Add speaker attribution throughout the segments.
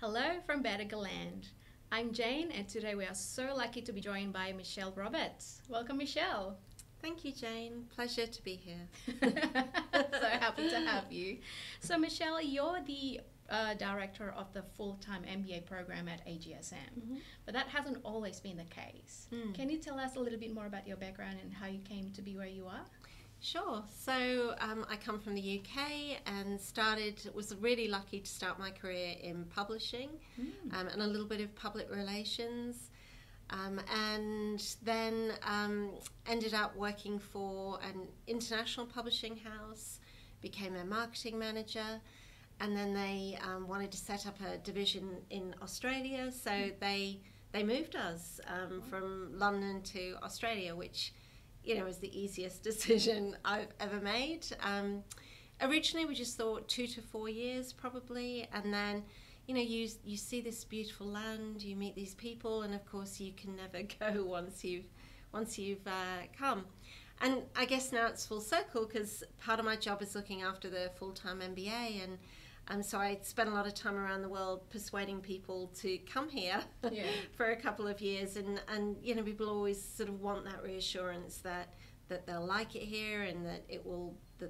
Speaker 1: Hello from Land. I'm Jane, and today we are so lucky to be joined by Michele Roberts. Welcome, Michele.
Speaker 2: Thank you, Jane. Pleasure to be here.
Speaker 1: So happy to have you. So, Michele, you're the director of the full-time MBA program at AGSM, but that hasn't always been the case. Can you tell us a little bit more about your background and how you came to be where you are?
Speaker 2: Sure. So I come from the UK and was really lucky to start my career in publishing and a little bit of public relations. And then ended up working for an international publishing house, became their marketing manager, and then they wanted to set up a division in Australia, so they moved us from London to Australia, which was the easiest decision I've ever made. Originally we just thought 2 to 4 years probably, and then you see this beautiful land, you meet these people, and of course you can never go once you've come. And I guess now it's full circle, because part of my job is looking after the full-time MBA, and so I spent a lot of time around the world persuading people to come here for a couple of years, and people always sort of want that reassurance that they'll like it here, and that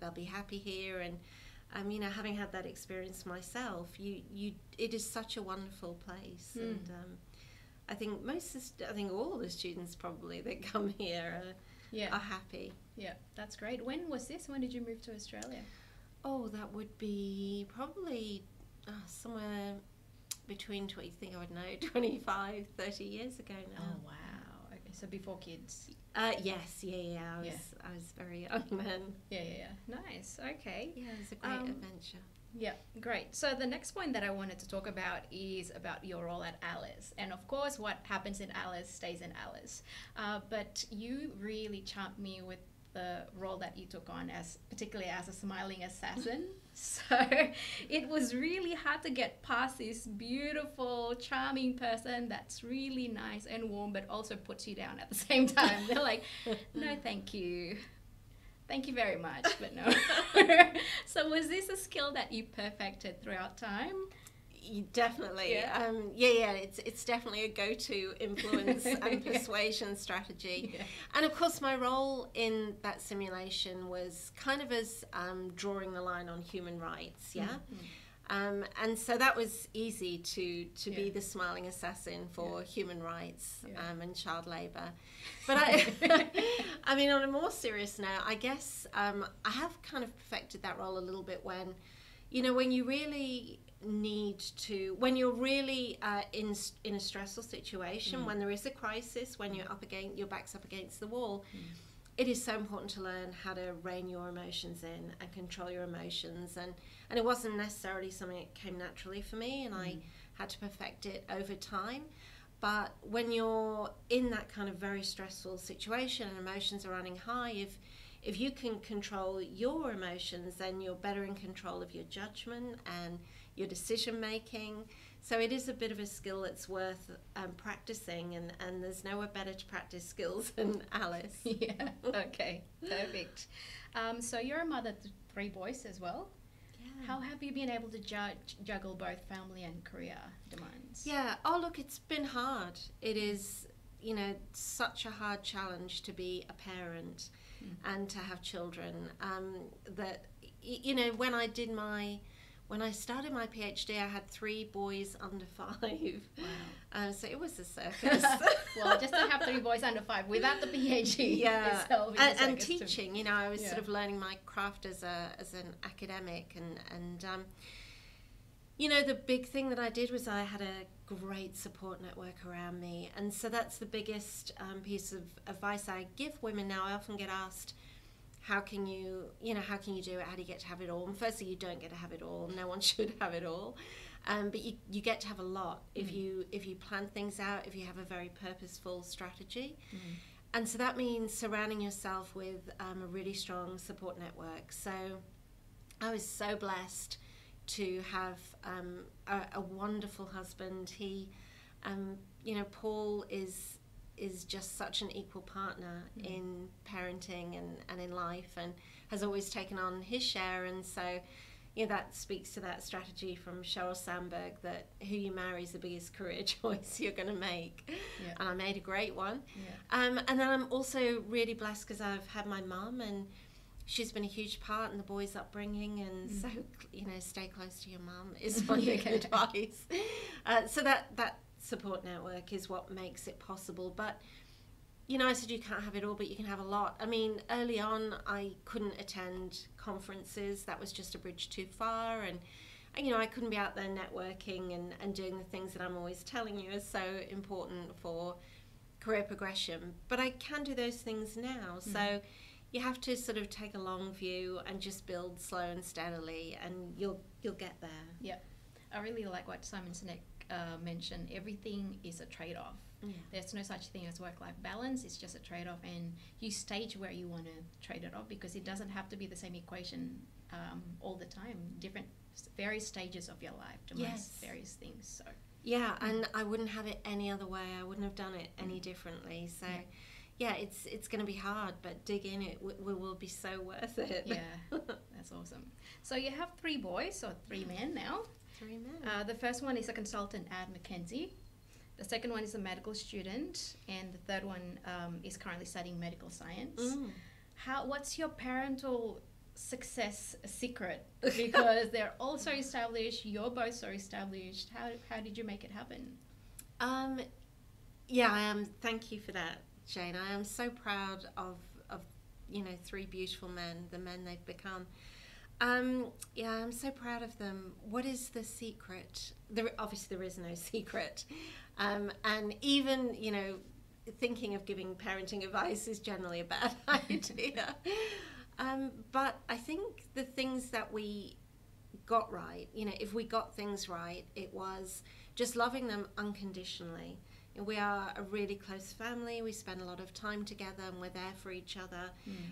Speaker 2: they'll be happy here. And having had that experience myself, it is such a wonderful place, and I think all the students probably that come here are happy.
Speaker 1: Yeah, that's great. When was this? When did you move to Australia?
Speaker 2: Oh, that would be probably somewhere between 25, 30 years ago now.
Speaker 1: Oh, wow. Okay, so before kids.
Speaker 2: Yes, I was very young then.
Speaker 1: Yeah. Nice. Okay.
Speaker 2: Yeah, it was a great adventure.
Speaker 1: Yeah, great. So the next point that I wanted to talk about is about your role at Alice. And of course, what happens in Alice stays in Alice. But you really charmed me with the role that you took on, particularly as a smiling assassin. So it was really hard to get past this beautiful, charming person that's really nice and warm, but also puts you down at the same time. They're like, no, thank you. Thank you very much, but no. So was this a skill that you perfected throughout time?
Speaker 2: Definitely. It's definitely a go-to influence and persuasion strategy. And of course my role in that simulation was kind of as drawing the line on human rights, and so that was easy to be the smiling assassin for human rights and child labour. But I mean, on a more serious note, I guess I have kind of perfected that role a little bit when you really when you're really in a stressful situation, when there is a crisis, when your back's up against the wall, it is so important to learn how to rein your emotions in and control your emotions, and it wasn't necessarily something that came naturally for me, and I had to perfect it over time. But when you're in that kind of very stressful situation and emotions are running high, if you can control your emotions, then you're better in control of your judgment and your decision making. So it is a bit of a skill that's worth practicing, and there's nowhere better to practice skills than Alice.
Speaker 1: Yeah, okay, perfect. So you're a mother to 3 boys as well. Yeah. How have you been able to juggle both family and career demands?
Speaker 2: Yeah, oh look, it's been hard. It is, such a hard challenge to be a parent and to have children. That, when I started my PhD, I had 3 boys under 5. Wow. So it was a circus.
Speaker 1: Well, just to have 3 boys under 5 without the PhD.
Speaker 2: Yeah. And teaching, I was sort of learning my craft as an academic, and the big thing that I did was I had a great support network around me, and so that's the biggest piece of advice I give women now. I often get asked, how can you do it? How do you get to have it all? And firstly, you don't get to have it all. No one should have it all. But you get to have a lot if you plan things out, if you have a very purposeful strategy. And so that means surrounding yourself with a really strong support network. So I was so blessed to have a wonderful husband. He, Paul is just such an equal partner in parenting and in life, and has always taken on his share. And so that speaks to that strategy from Sheryl Sandberg, that who you marry is the biggest career choice you're going to make.
Speaker 1: Yeah.
Speaker 2: And I made a great one.
Speaker 1: Yeah.
Speaker 2: And then I'm also really blessed because I've had my mum, and she's been a huge part in the boys' upbringing. And so, stay close to your mum is one big advice. So that support network is what makes it possible. But I said you can't have it all, but you can have a lot. I mean, early on, I couldn't attend conferences. That was just a bridge too far. And I couldn't be out there networking and doing the things that I'm always telling you are so important for career progression. But I can do those things now. So you have to sort of take a long view and just build slow and steadily, and you'll get there.
Speaker 1: Yeah. I really like what Simon Sinek mentioned. Everything is a trade-off.
Speaker 2: Yeah.
Speaker 1: There's no such thing as work-life balance. It's just a trade-off, and you stage where you want to trade it off, because it doesn't have to be the same equation all the time. Various stages of your life demands various things. So
Speaker 2: and I wouldn't have it any other way. I wouldn't have done it any differently. So it's going to be hard, but dig in. It will be so worth it.
Speaker 1: Yeah, that's awesome. So you have 3 boys, or 3 men now.
Speaker 2: 3 men.
Speaker 1: The first one is a consultant at McKinsey. The second one is a medical student, and the third one is currently studying medical science. What's your parental success secret? Because they're all so established, you're both so established. How did you make it happen?
Speaker 2: I am. Thank you for that, Jane. I am so proud of 3 beautiful men, the men they've become. I'm so proud of them. What is the secret? Obviously there is no secret. And even, thinking of giving parenting advice is generally a bad idea. But I think the things that we got right, if we got things right, it was just loving them unconditionally. We are a really close family. We spend a lot of time together, and we're there for each other.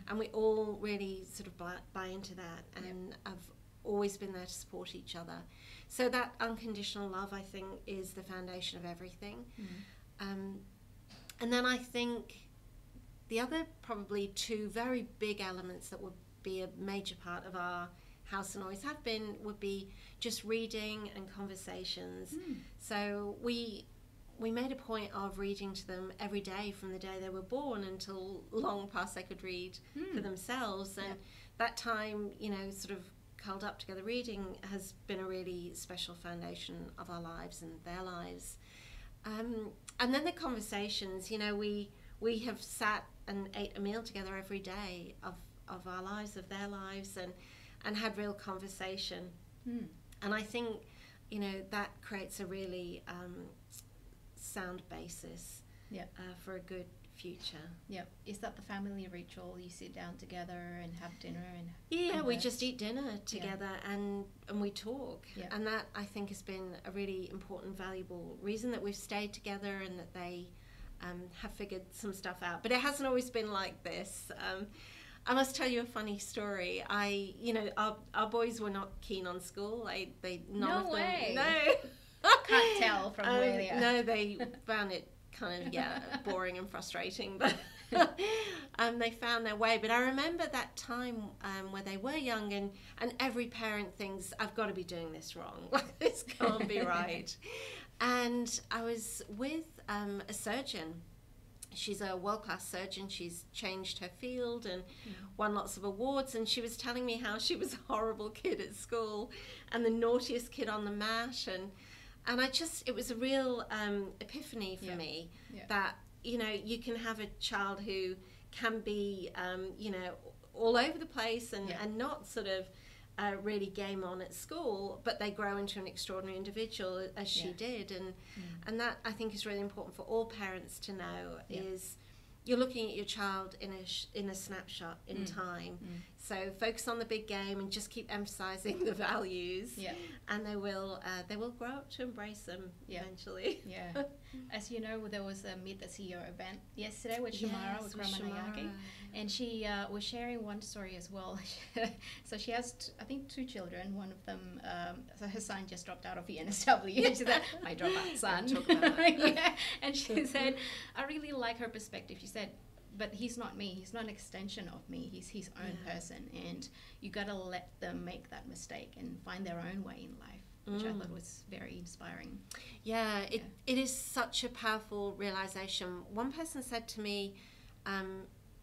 Speaker 2: And we all really sort of buy into that, and have always been there to support each other. So that unconditional love, I think, is the foundation of everything. And then I think the other probably 2 very big elements that would be a major part of our house, and always have been, would be just reading and conversations. So we made a point of reading to them every day from the day they were born until long past they could read for themselves. And that time, sort of curled up together reading has been a really special foundation of our lives and their lives. And then the conversations, we have sat and ate a meal together every day of our lives, of their lives, and had real conversation. And I think, that creates a really sound basis for a good future.
Speaker 1: Is that the family ritual? You sit down together and have dinner
Speaker 2: and we just eat dinner together and we talk. And that, I think, has been a really important, valuable reason that we've stayed together, and that they have figured some stuff out. But it hasn't always been like this. I must tell you a funny story. Our boys were not keen on school. None of them.
Speaker 1: Way.
Speaker 2: No.
Speaker 1: Can't tell from where they are.
Speaker 2: No, they found it kind of boring and frustrating, but they found their way. But I remember that time where they were young, and every parent thinks, I've got to be doing this wrong. This can't be right. And I was with a surgeon. She's a world-class surgeon. She's changed her field and won lots of awards. And she was telling me how she was a horrible kid at school and the naughtiest kid on the mat. And it was a real epiphany for me that, you can have a child who can be, all over the place and not sort of really game on at school, but they grow into an extraordinary individual, as she did. And that, I think, is really important for all parents to know, is you're looking at your child in a snapshot in time. So focus on the big game and just keep emphasizing the values, and they will grow up to embrace them eventually.
Speaker 1: As you know, there was a Meet the CEO event yesterday with Shamara, with Ramanayake, and she was sharing one story as well. So she has, I think, 2 children. One of them, so her son just dropped out of UNSW. And she said, "My dropout son."
Speaker 2: Talk about that.
Speaker 1: And she said, I really like her perspective. She said, but he's not me. He's not an extension of me. He's his own person, and you got to let them make that mistake and find their own way in life, which I thought was very inspiring.
Speaker 2: Yeah, it is such a powerful realization. One person said to me,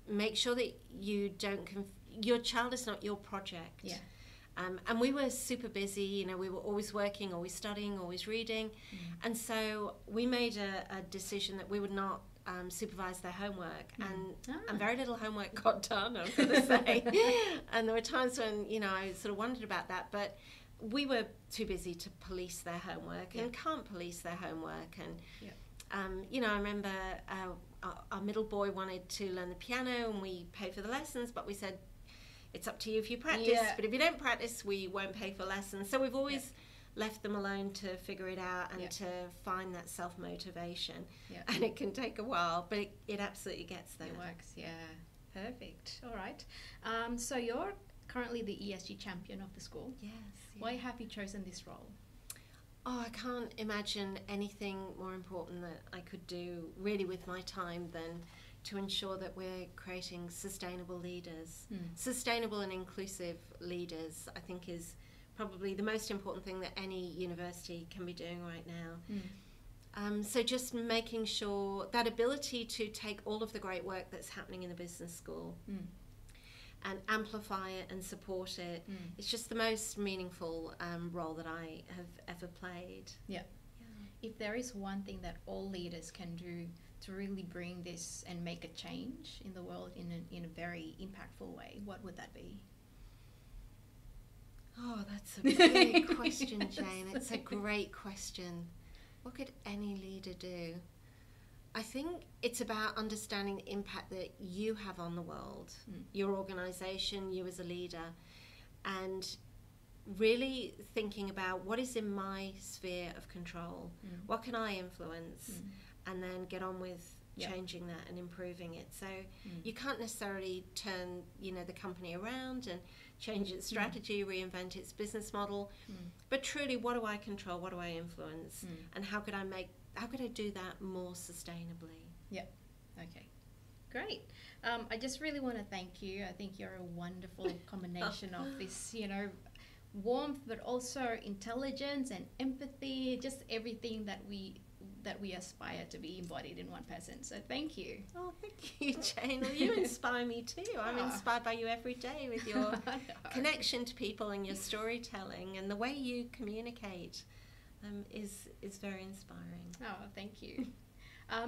Speaker 2: make sure that you don't your child is not your project.
Speaker 1: Yeah.
Speaker 2: And we were super busy, you know, we were always working, always studying, always reading. And so we made a decision that we would not supervise their homework. And very little homework got done, I'm going to say. And there were times when, you know, I sort of wondered about that. But we were too busy to police their homework and can't police their homework. And, you know, I remember our middle boy wanted to learn the piano and we paid for the lessons, but we said, it's up to you if you practice, but if you don't practice, we won't pay for lessons. So we've always left them alone to figure it out and to find that self-motivation. And it can take a while, but it absolutely gets there.
Speaker 1: It works, perfect. All right. So you're currently the ESG champion of the school.
Speaker 2: Yes.
Speaker 1: Why have you chosen this role?
Speaker 2: Oh, I can't imagine anything more important that I could do really with my time than to ensure that we're creating sustainable leaders. Sustainable and inclusive leaders, I think, is probably the most important thing that any university can be doing right now. So just making sure that ability to take all of the great work that's happening in the business school and amplify it and support it. It's just the most meaningful role that I have ever played.
Speaker 1: If there is one thing that all leaders can do to really bring this and make a change in the world in a very impactful way, what would that be?
Speaker 2: Oh, that's a great question, Jane. It's a great question. What could any leader do? I think it's about understanding the impact that you have on the world, your organisation, you as a leader, and really thinking about what is in my sphere of control, what can I influence, and then get on with changing that and improving it. So you can't necessarily turn, you know, the company around and change its strategy, reinvent its business model, but truly, what do I control, what do I influence, and how could I do that more sustainably?
Speaker 1: Okay, great. I just really want to thank you. I think you're a wonderful combination of this, you know, warmth, but also intelligence and empathy, just everything that we aspire to be embodied in one person. So thank you.
Speaker 2: Oh, thank you, Jane. Well, you inspire me too. I'm inspired by you every day with your connection to people and your storytelling, and the way you communicate is very inspiring.
Speaker 1: Oh, thank you.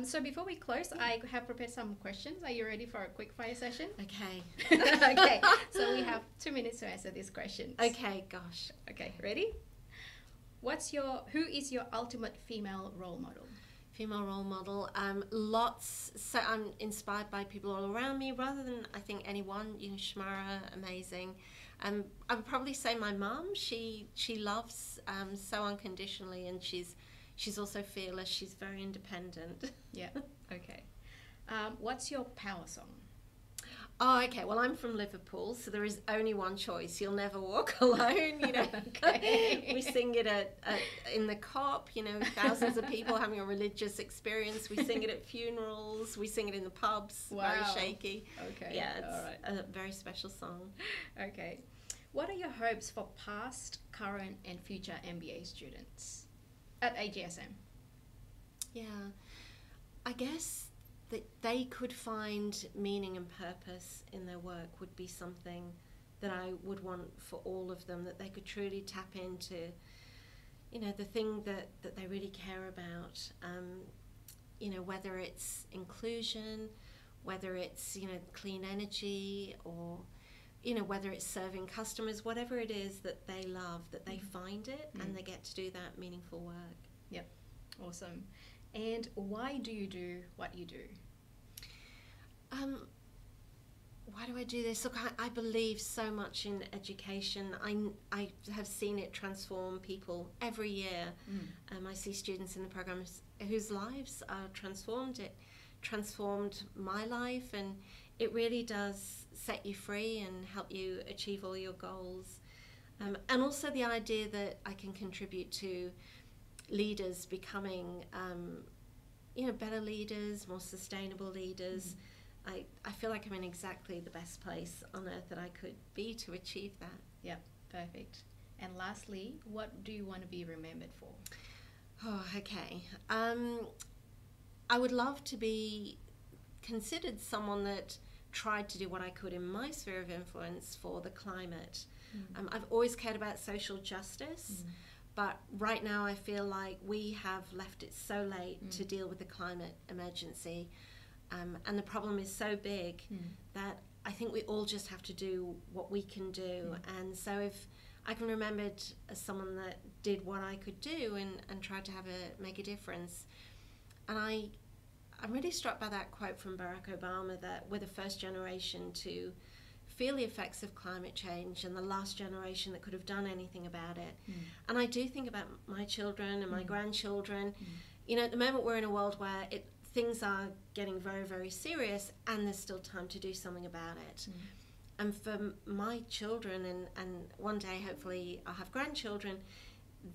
Speaker 1: So before we close, I have prepared some questions. Are you ready for a quick fire session?
Speaker 2: Okay.
Speaker 1: Okay, so we have 2 minutes to answer these questions.
Speaker 2: Okay, gosh.
Speaker 1: Okay, ready? Who is your ultimate female role model?
Speaker 2: Female role model, lots. So I'm inspired by people all around me rather than, I think, anyone. You know, Shmara, amazing. I would probably say my mum. She loves so unconditionally, and she's also fearless. She's very independent.
Speaker 1: Okay. What's your power song?
Speaker 2: Oh, okay. Well, I'm from Liverpool, so there is only one choice. You'll never walk alone. You know, we sing it in the COP. You know, thousands of people having a religious experience. We sing it at funerals. We sing it in the pubs.
Speaker 1: Wow.
Speaker 2: Very shaky.
Speaker 1: Okay.
Speaker 2: Yeah, it's a very special song.
Speaker 1: Okay. What are your hopes for past, current, and future MBA students at AGSM?
Speaker 2: Yeah, I guess that they could find meaning and purpose in their work would be something that I would want for all of them, that they could truly tap into, you know, the thing that they really care about, you know, whether it's inclusion, whether it's, you know, clean energy, or, you know, whether it's serving customers, whatever it is that they love, that they find it and they get to do that meaningful work.
Speaker 1: Yep, awesome. And why do you do what you do?
Speaker 2: Why do I do this? Look, I believe so much in education. I have seen it transform people every year. I see students in the programs whose lives are transformed. It transformed my life, and it really does set you free and help you achieve all your goals. And also the idea that I can contribute to leaders becoming, you know, better leaders, more sustainable leaders, I feel like I'm in exactly the best place on earth that I could be to achieve that.
Speaker 1: Yep, perfect. And lastly, what do you want to be remembered for?
Speaker 2: Oh, okay. I would love to be considered someone that tried to do what I could in my sphere of influence for the climate. I've always cared about social justice, but right now I feel like we have left it so late to deal with the climate emergency, and the problem is so big that I think we all just have to do what we can do. And so if I can be remembered as someone that did what I could do and tried to make a difference. And I'm really struck by that quote from Barack Obama, that we're the first generation to feel the effects of climate change and the last generation that could have done anything about it. And I do think about my children and my grandchildren. You know, at the moment we're in a world where things are getting very, very serious, and there's still time to do something about it. And for my children, and one day hopefully I'll have grandchildren,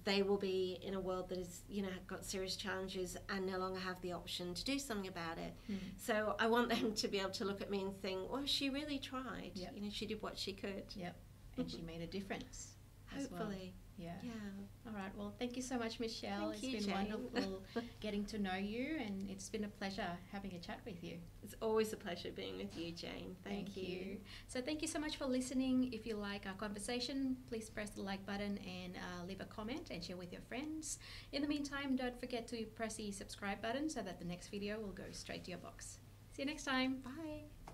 Speaker 2: they will be in a world that is, you know, got serious challenges and no longer have the option to do something about it. So I want them to be able to look at me and think, well, she really tried.
Speaker 1: Yep.
Speaker 2: You know, she did what she could.
Speaker 1: Yep. And she made a difference.
Speaker 2: Hopefully.
Speaker 1: Yeah.
Speaker 2: Yeah.
Speaker 1: All right. Well, thank you so much, Michele.
Speaker 2: Thank you,
Speaker 1: It's been
Speaker 2: Jane.
Speaker 1: wonderful getting to know you, and it's been a pleasure having a chat with you.
Speaker 2: It's always a pleasure being with you, Jane. Thank you.
Speaker 1: So thank you so much for listening. If you like our conversation, please press the like button and leave a comment and share with your friends. In the meantime, don't forget to press the subscribe button so that the next video will go straight to your box. See you next time.
Speaker 2: Bye.